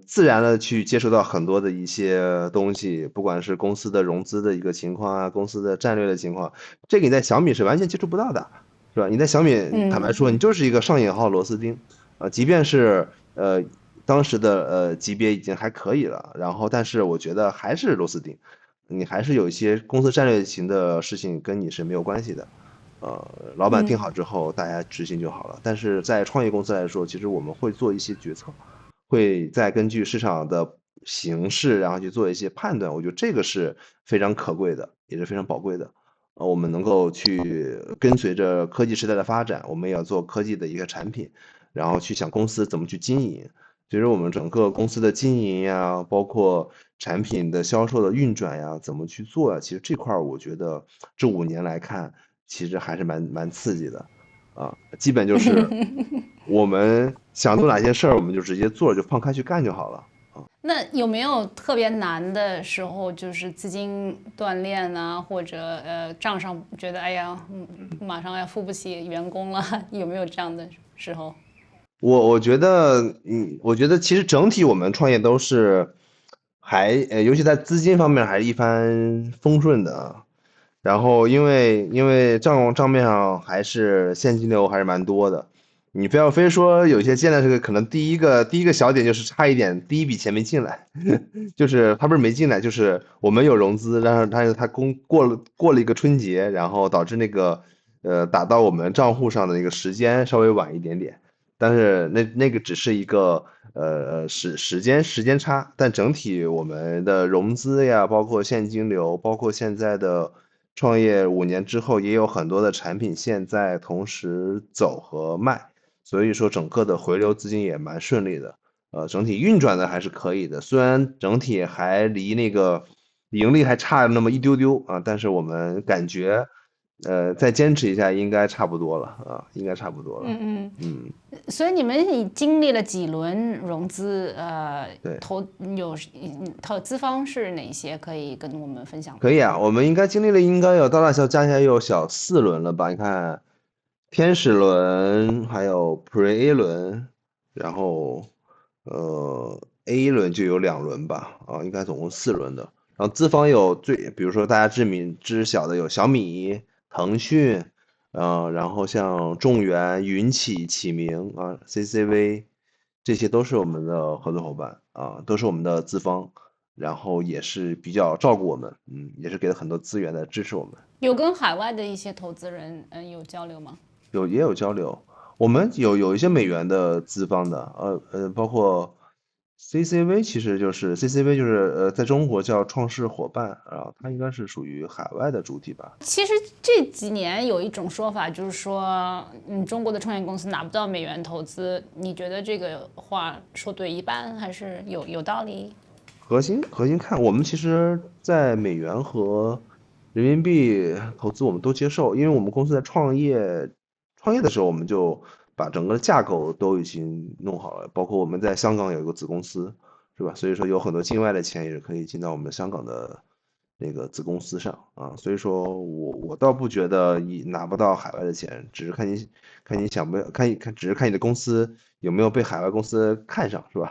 自然的去接触到很多的一些东西，不管是公司的融资的一个情况啊，公司的战略的情况，这个你在小米是完全接触不到的，是吧？你在小米坦白说，你就是一个上引号螺丝钉，即便是当时的级别已经还可以了，然后但是我觉得还是螺丝钉，你还是有一些公司战略型的事情跟你是没有关系的。老板定好之后，大家执行就好了。但是在创业公司来说，其实我们会做一些决策，会再根据市场的形势，然后去做一些判断。我觉得这个是非常可贵的，也是非常宝贵的。我们能够去跟随着科技时代的发展，我们也要做科技的一个产品，然后去想公司怎么去经营。其实我们整个公司的经营呀，包括产品的销售的运转呀，怎么去做呀？其实这块儿我觉得这5年来看，其实还是蛮刺激的，基本就是我们想做哪些事儿，我们就直接做，就放开去干就好了。那有没有特别难的时候，就是资金断裂啊，或者账上觉得哎呀，马上要付不起员工了，有没有这样的时候？我觉得，我觉得其实整体我们创业都是尤其在资金方面还是一帆风顺的啊。然后因为账面上还是现金流还是蛮多的，你非说有些现在这个可能第一个小点就是差一点第一笔钱没进来，就是他不是没进来，就是我们有融资，但是他过了一个春节，然后导致那个打到我们账户上的那个时间稍微晚一点点，但是那个只是一个时间差，但整体我们的融资呀，包括现金流，包括现在的创业5年之后，也有很多的产品线在同时走和卖，所以说整个的回流资金也蛮顺利的，整体运转的还是可以的，虽然整体还离那个盈利还差那么一丢丢啊，但是我们感觉再坚持一下应该差不多了啊，应该差不多了。所以你们已经历了几轮融资？对，投资方是哪些？可以跟我们分享吗？可以啊，我们经历了应该有大大小加起来有小4轮了吧？你看，天使轮，还有 Pre-A 轮，然后A 轮就有2轮吧，应该总共4轮的。然后资方有比如说大家知晓的有小米、腾讯，然后像众源、云起、启明啊、CCV，这些都是我们的合作伙伴啊，都是我们的资方。然后也是比较照顾我们，也是给了很多资源的支持我们。有跟海外的一些投资人有交流吗？也有交流，我们有一些美元的资方的，包括 CCV，其实就是 CCV 就是在中国叫创世伙伴啊，它应该是属于海外的主体吧。其实这几年有一种说法，就是说，中国的创业公司拿不到美元投资，你觉得这个话说对一半，还是有道理？核心看，我们其实在美元和人民币投资我们都接受，因为我们公司在创业的时候，我们就把整个架构都已经弄好了，包括我们在香港有一个子公司，是吧？所以说有很多境外的钱也是可以进到我们香港的那个子公司上啊，所以说我倒不觉得你拿不到海外的钱，只是看你想不看，只是看你的公司有没有被海外公司看上，是吧？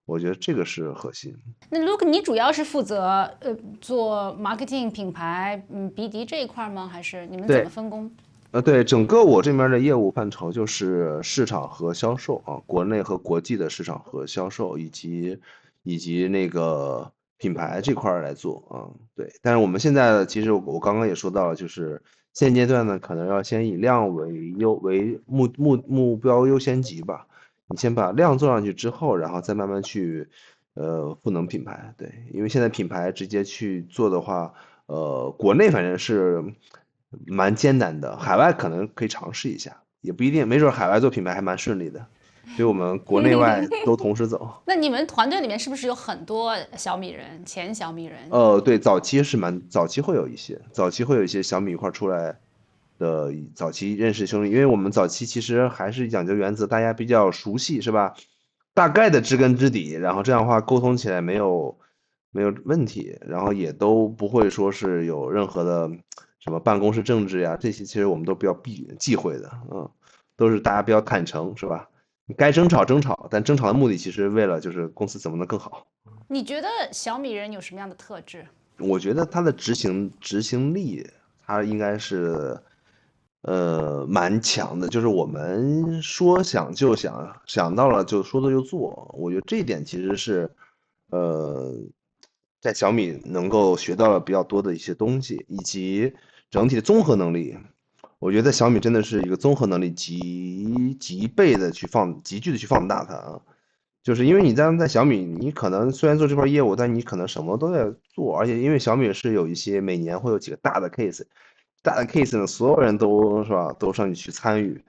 我觉得这个是核心。那 Luke，你主要是负责做 marketing 品牌BD 这一块吗？还是你们怎么分工？对，整个我这边的业务范畴就是市场和销售啊，国内和国际的市场和销售，以及那个品牌这块来做啊。对，但是我们现在其实我刚刚也说到了，就是现阶段呢，可能要先以量为目标优先级吧。你先把量做上去之后，然后再慢慢去赋能品牌。对，因为现在品牌直接去做的话，国内反正是蛮艰难的，海外可能可以尝试一下，也不一定，没准海外做品牌还蛮顺利的。所以我们国内外都同时走。那你们团队里面是不是有很多小米人，前小米人？对，早期会有一些小米一块出来的早期认识兄弟，因为我们早期其实还是讲究原则，大家比较熟悉，是吧？大概的知根知底，然后这样的话沟通起来没有问题，然后也都不会说是有任何的什么办公室政治呀，这些其实我们都比较忌讳的，都是大家比较坦诚，是吧？你该争吵争吵，但争吵的目的其实为了就是公司怎么能更好。你觉得小米人有什么样的特质？我觉得他的执行力，他应该是蛮强的，就是我们说想就想，想到了就说做就做。我觉得这一点其实是在小米能够学到了比较多的一些东西，以及整体的综合能力。我觉得小米真的是一个综合能力急剧的去放大它啊。就是因为你在小米，你可能虽然做这块业务，但你可能什么都在做，而且因为小米是有一些每年会有几个大的 case 呢，所有人都是吧，都上去参与，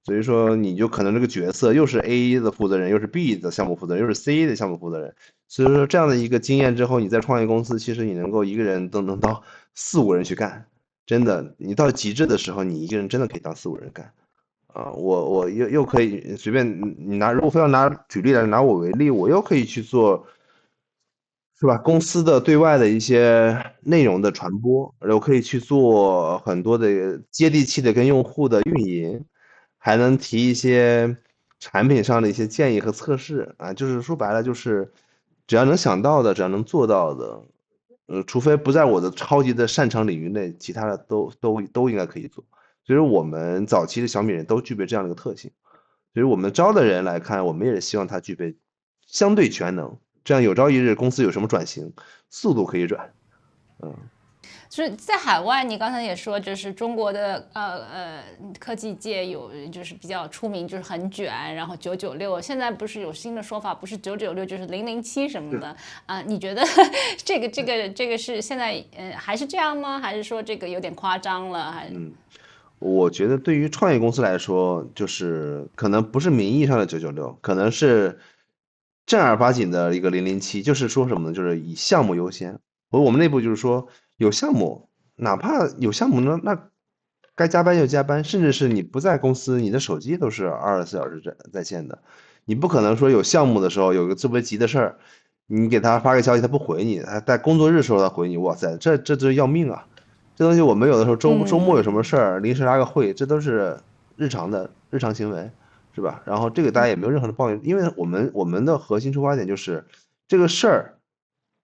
所以说你就可能这个角色又是 A 的负责人，又是 B 的项目负责人，又是 C 的项目负责人，所以说这样的一个经验之后，你在创业公司，其实你能够一个人都能到4、5人去干，真的，你到极致的时候，你一个人真的可以当4、5人干。我又可以随便你如果非要举例来拿我为例，我又可以去做，是吧？公司的对外的一些内容的传播，我可以去做很多的接地气的跟用户的运营，还能提一些产品上的一些建议和测试啊，就是说白了就是只要能想到的，只要能做到的，除非不在我的超级的擅长领域内，其他的都应该可以做。所以我们早期的小米人都具备这样的一个特性，所以我们招的人来看，我们也是希望他具备相对全能，这样有朝一日公司有什么转型，速度可以转。就是在海外，你刚才也说，就是中国的科技界有就是比较出名，就是很卷，然后996，现在不是有新的说法，不是996就是007什么的啊？你觉得这个是现在还是这样吗？还是说这个有点夸张了？还我觉得对于创业公司来说，就是可能不是名义上的996，可能是正儿八经的一个007，就是说什么呢？就是以项目优先。我们内部就是说，有项目，哪怕有项目呢，那该加班就加班，甚至是你不在公司，你的手机都是24小时在线的。你不可能说有项目的时候有个特别急的事儿，你给他发个消息他不回你，他在工作日时候他回你，哇塞，这就是要命啊！这东西我们有的时候周末有什么事儿，临时拉个会，这都是日常行为，是吧？然后这个大家也没有任何的抱怨，因为我们的核心出发点就是这个事儿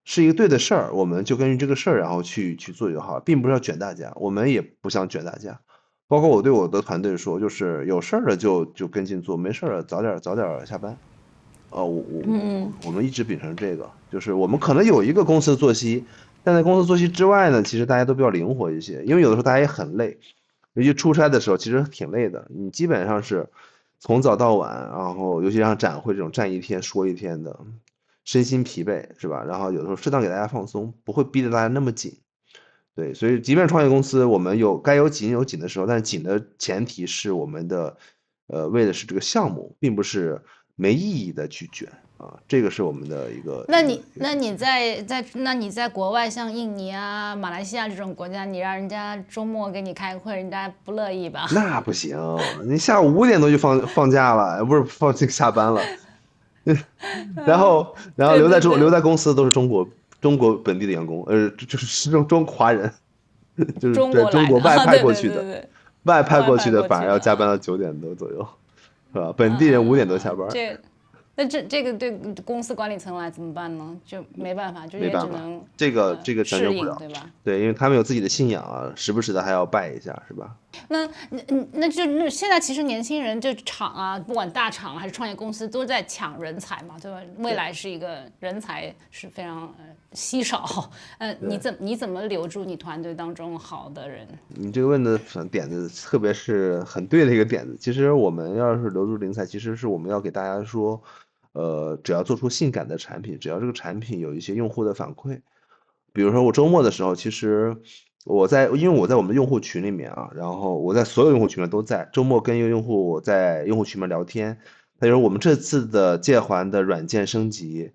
是一个对的事儿，我们就根据这个事儿然后去做就好，并不是要卷大家，我们也不想卷大家。包括我对我的团队说，就是有事儿了就跟进做，没事儿了早点下班。我们一直秉承这个，就是我们可能有一个公司作息。但在公司作息之外呢，其实大家都比较灵活一些，因为有的时候大家也很累，尤其出差的时候其实挺累的，你基本上是从早到晚，然后尤其像展会这种站一天说一天的，身心疲惫，是吧？然后有的时候适当给大家放松，不会逼得大家那么紧。对，所以即便创业公司我们该有紧的时候，但是紧的前提是我们的为的是这个项目，并不是没意义的去卷啊，这个是我们的一个。那你在国外，像印尼啊、马来西亚这种国家，你让人家周末给你开会，人家不乐意吧？那不行，你下午5点多就放假了，不是下班了，然后留在公司都是中国本地的员工，就是中华人，就是对中国外派过去的，对，外派过去的外派过去反而要加班到9点多左右，是吧？本地人5点多下班。那这个对公司管理层来怎么办呢？就没办法，就也只能这个拯救不了，对吧？对，因为他们有自己的信仰啊，时不时的还要拜一下，是吧？那现在其实年轻人就厂啊，不管大厂还是创业公司都在抢人才嘛，对吧？未来是一个人才是非常稀少，你怎么留住你团队当中好的人？你这个问的点子，特别是很对的一个点子。其实我们要是留住人才，其实是我们要给大家说，只要做出性感的产品，只要这个产品有一些用户的反馈，比如说我周末的时候，其实因为我在我们的用户群里面啊，然后我在所有用户群里都在，周末跟一个用户我在用户群里面聊天，他就说我们这次的借还的软件升级，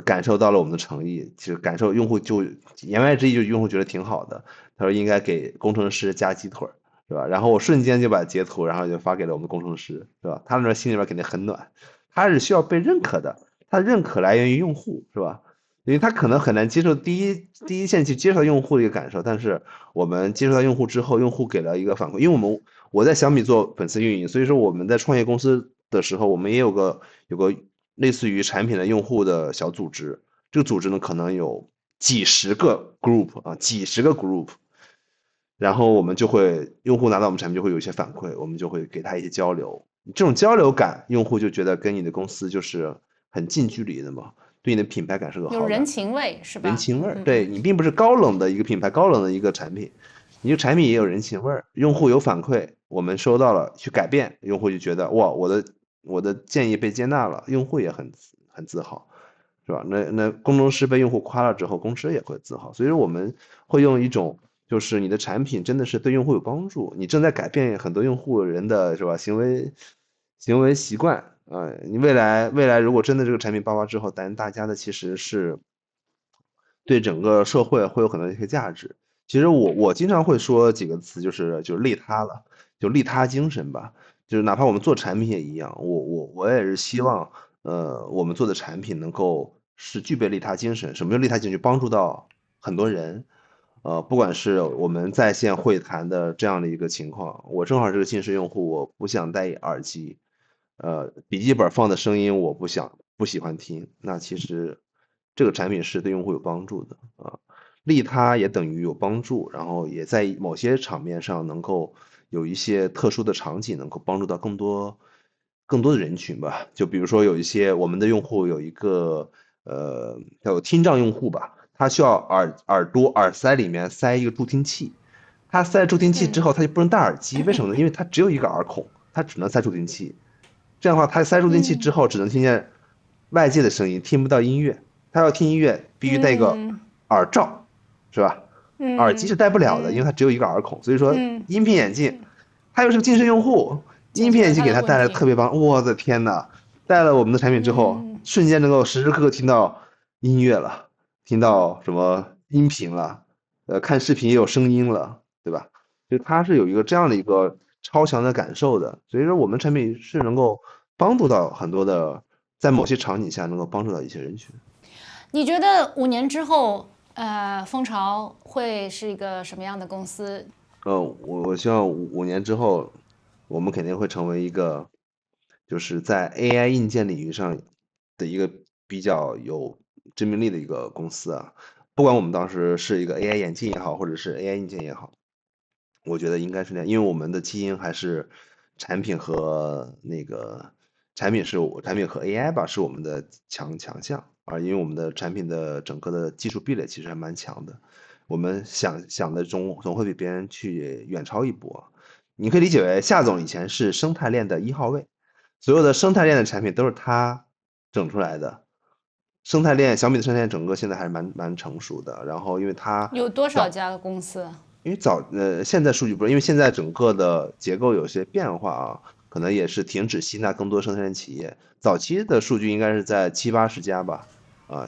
感受到了我们的诚意，其实感受用户就言外之意就是用户觉得挺好的，他说应该给工程师加鸡腿，是吧？然后我瞬间就把截图，然后就发给了我们工程师，是吧？他们那心里面肯定很暖，他是需要被认可的，他的认可来源于用户，是吧？因为他可能很难接受第一线去接受用户的一个感受，但是我们接受到用户之后，用户给了一个反馈，因为我在小米做粉丝运营，所以说我们在创业公司的时候，我们也有个类似于产品的用户的小组织，这个组织呢可能有几十个 group，然后我们就会用户拿到我们产品就会有一些反馈，我们就会给他一些交流，这种交流感，用户就觉得跟你的公司就是很近距离的嘛。对你的品牌感是个好感，有人情味是吧？人情味，对你并不是高冷的一个品牌，高冷的一个产品，你的产品也有人情味，用户有反馈，我们收到了去改变，用户就觉得哇，我的建议被接纳了，用户也很自豪，是吧？那工程师被用户夸了之后，工程师也会自豪，所以说我们会用一种就是你的产品真的是对用户有帮助，你正在改变很多用户人的是吧行为习惯。你未来如果真的这个产品爆发之后，大家的其实是对整个社会会有很多一些价值。其实我经常会说几个词，就是利他了，就利他精神吧。就是哪怕我们做产品也一样，我也是希望我们做的产品能够是具备利他精神。什么叫利他精神？就帮助到很多人。不管是我们在线会谈的这样的一个情况，我正好是个近视用户，我不想戴耳机。笔记本放的声音我不喜欢听，那其实这个产品是对用户有帮助的啊，利他也等于有帮助，然后也在某些场面上能够有一些特殊的场景能够帮助到更多的人群吧。就比如说有一些我们的用户有一个叫有听障用户吧，他需要耳塞里面塞一个助听器，他塞助听器之后他就不能戴耳机，为什么呢？因为他只有一个耳孔，他只能塞助听器。这样的话，他塞助听器之后只能听见外界的声音，听不到音乐。他要听音乐，必须戴一个耳罩，是吧？耳机是戴不了的，因为它只有一个耳孔。所以说，音频眼镜，他又是个近视用户，音频眼镜给他带来特别棒。我的天哪！戴了我们的产品之后，瞬间能够时时刻刻听到音乐了，听到什么音频了，看视频也有声音了，对吧？就它是有一个这样的一个超强的感受的，所以说我们产品是能够帮助到很多的，在某些场景下能够帮助到一些人群。你觉得5年之后，蜂巢会是一个什么样的公司？我希望5年之后，我们肯定会成为一个，就是在 AI 硬件领域上的一个比较有知名力的一个公司啊。不管我们当时是一个 AI 眼镜也好，或者是 AI 硬件也好。我觉得应该是那样，因为我们的基因还是产品和产品和 AI 吧，是我们的强项啊，因为我们的产品的整个的技术壁垒其实还蛮强的，我们想的总会比别人去远超一步。你可以理解为夏总以前是生态链的1号位，所有的生态链的产品都是他整出来的。小米的生态链整个现在还是蛮成熟的，然后因为它有多少家公司？因为现在数据不是，因为现在整个的结构有些变化啊，可能也是停止吸纳更多生产企业。早期的数据应该是在70-80家吧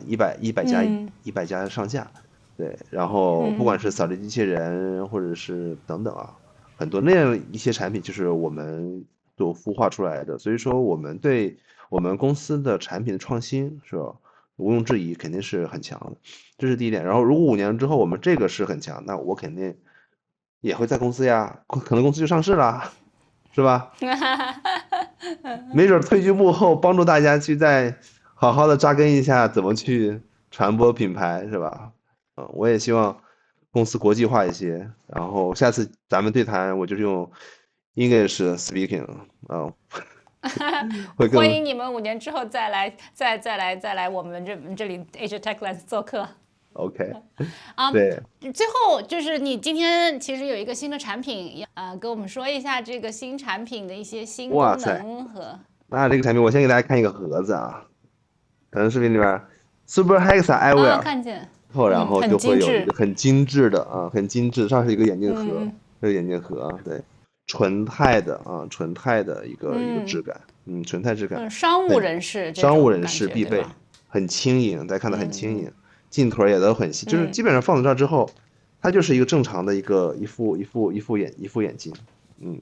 ，100家上下。对，然后不管是扫地机器人或者是等等啊，很多那样一些产品就是我们都孵化出来的，所以说我们对我们公司的产品的创新是吧，毋庸置疑肯定是很强的，这是第一点。然后如果5年之后我们这个是很强，那我肯定也会在公司呀，可能公司就上市了，是吧？没准退居幕后，帮助大家去再好好的扎根一下，怎么去传播品牌，是吧？我也希望公司国际化一些，然后下次咱们对谈我就是用 English speaking 会更欢迎你们5年之后再来我们这里 Asia Tech Lens 做客。OK，对，最后就是你今天其实有一个新的产品，跟我们说一下这个新产品的一些新功能和。那这个产品我先给大家看一个盒子啊，可能视频里面 Super Hexa Eyewear，看见。然后就会有一个很精致的很精致，上是一个眼镜盒，这个眼镜盒对，纯钛的一个质感，纯钛质感，商务人士必备，很轻盈，大家看到很轻盈，镜头也都很细，就是基本上放在这儿之后，它就是一个正常的一副眼镜。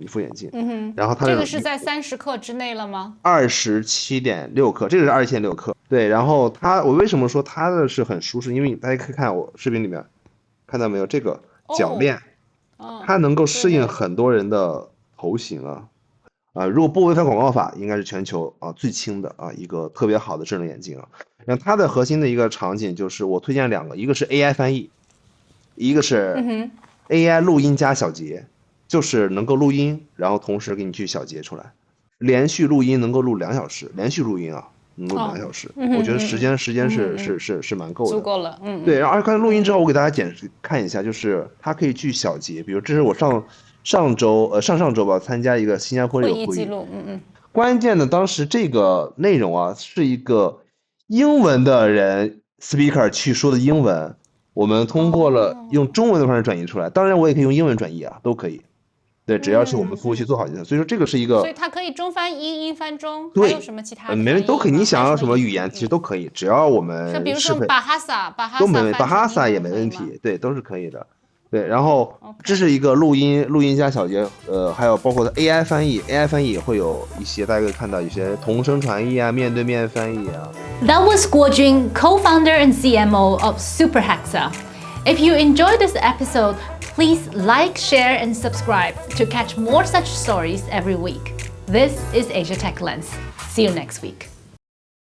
一副眼镜，然后它这个是在30克之内了吗？27.6克，这个是27.6克。对，然后我为什么说它的是很舒适？因为大家可以看我视频里面，看到没有？这个铰链，它能够适应很多人的头型如果不违反广告法，应该是全球最轻的一个特别好的智能眼镜然后它的核心的一个场景就是我推荐2个，一个是 AI 翻译，一个是 AI 录音加小节。就是能够录音，然后同时给你去小节出来，连续录音能够录2小时，连续录音能录2小时，我觉得时间是蛮够的，足够了，对。然后看录音之后，我给大家看一下，就是它可以去小节，比如这是我上周吧参加一个新加坡这个会议记录，关键的当时这个内容是一个英文的人 speaker 去说的英文，我们通过了用中文的方式转译出来，当然我也可以用英文转译都可以。对，只要是我们服务器做好就行。所以说这个是一个，所以它可以中翻英，英翻中，对，还有什么其他的？没问题，都可以。你想要什么语言，其实都可以，只要我们比如说巴哈萨都没问题，巴哈萨也没问题，对，都是可以的。对，然后这是一个录音加小节，还有包括AI 翻译也会有一些，大家可以看到有些同声传译面对面翻译That was Guo Jing, co-founder and CMO of Super Hexa. If you enjoyed this episode, please like, share, and subscribe to catch more such stories every week. This is Asia Tech Lens. See you next week.